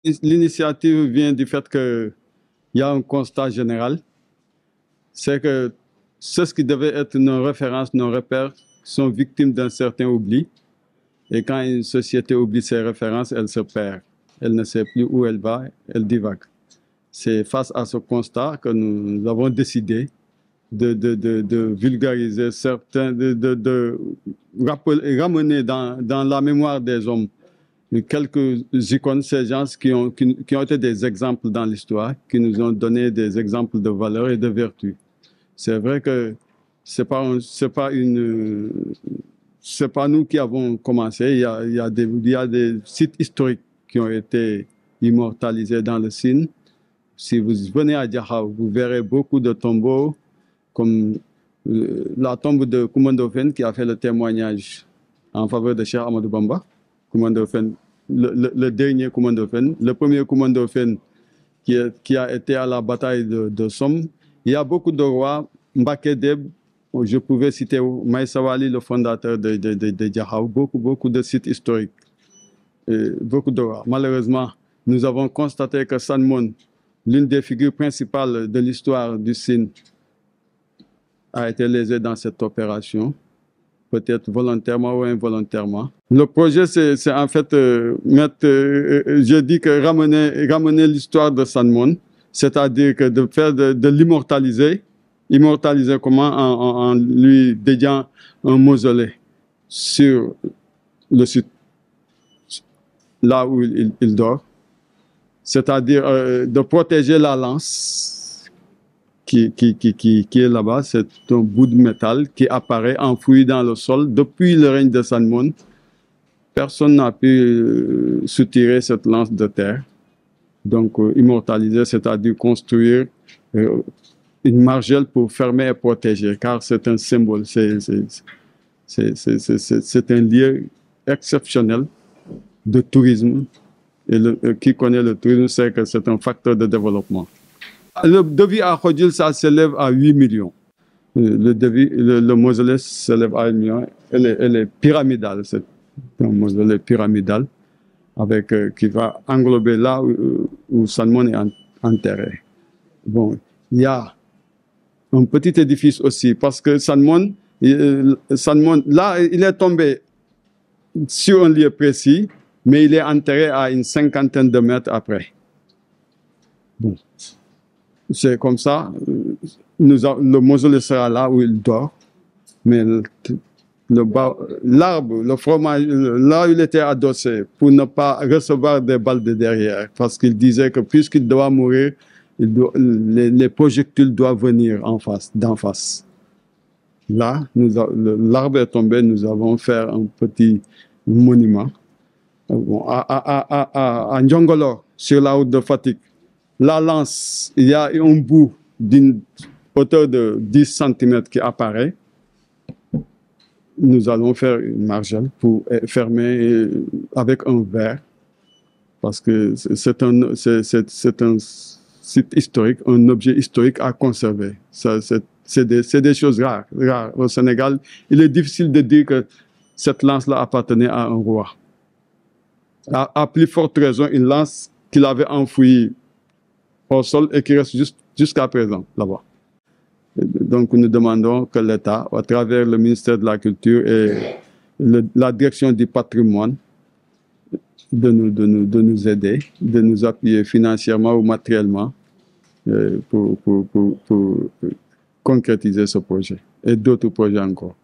L'initiative vient du fait qu'il y a un constat général, c'est que ceux qui devaient être nos références, nos repères, sont victimes d'un certain oubli. Et quand une société oublie ses références, elle se perd. Elle ne sait plus où elle va, elle divague. C'est face à ce constat que nous avons décidé de vulgariser certains, ramener dans la mémoire des hommes quelques icônes, ces gens qui ont été des exemples dans l'histoire, qui nous ont donné des exemples de valeurs et de vertus. C'est vrai que c'est pas nous qui avons commencé. Il y a des sites historiques qui ont été immortalisés dans le Sine. Si vous venez à Diakhao, vous verrez beaucoup de tombeaux, comme la tombe de Coumando Fene qui a fait le témoignage en faveur de Cheikh Ahmadou Bamba. Coumando Fene, le dernier Coumando Fene, le premier Coumando Fene qui a été à la bataille de Somme. Il y a beaucoup de rois. Mbaké Deb, je pouvais citer Maïssa Wali, le fondateur de Diakhao, beaucoup de sites historiques, beaucoup de rois. Malheureusement, nous avons constaté que Sanmon, l'une des figures principales de l'histoire du Sine, a été lésée dans cette opération, peut-être volontairement ou involontairement. Le projet, c'est en fait je dis que ramener l'histoire de Sanmon, c'est-à-dire que de l'immortaliser. Immortaliser comment? En lui dédiant un mausolée sur le site, là où il dort. C'est-à-dire de protéger la lance qui est là-bas. C'est un bout de métal qui apparaît enfoui dans le sol depuis le règne de Sanmon. Personne n'a pu soutirer cette lance de terre. Donc, immortaliser, c'est-à-dire construire une margelle pour fermer et protéger, car c'est un symbole, c'est un lieu exceptionnel de tourisme. Et qui connaît le tourisme sait que c'est un facteur de développement. Le devis à Khodjil, ça s'élève à 8 millions. Le mausolée s'élève à 8 millions. Elle est pyramidale, c'est un mausolée pyramidal avec, qui va englober là où Sanmon est enterré. Bon, il y a un petit édifice aussi, parce que Sanmon, là, il est tombé sur un lieu précis, mais il est enterré à une 50aine de mètres après. Bon, c'est comme ça. Le mausolée sera là où il dort, mais l'arbre, le fromage, là où il était adossé, pour ne pas recevoir des balles de derrière, parce qu'il disait que puisqu'il doit mourir, les projectiles doivent venir d'en face. Là, l'arbre est tombé, nous avons fait un petit monument. Bon, à Njongolo, sur la route de Fatick, la lance, il y a un bout d'une hauteur de 10 cm qui apparaît. Nous allons faire une margelle pour fermer avec un verre, parce que c'est un site historique, un objet historique à conserver. C'est des choses rares. Au Sénégal, il est difficile de dire que cette lance-là appartenait à un roi. À plus forte raison, une lance qu'il avait enfouie au sol et qui reste jusqu'à présent là-bas. Donc nous demandons que l'État, à travers le ministère de la Culture et la direction du patrimoine, de nous aider, de nous appuyer financièrement ou matériellement pour concrétiser ce projet et d'autres projets encore.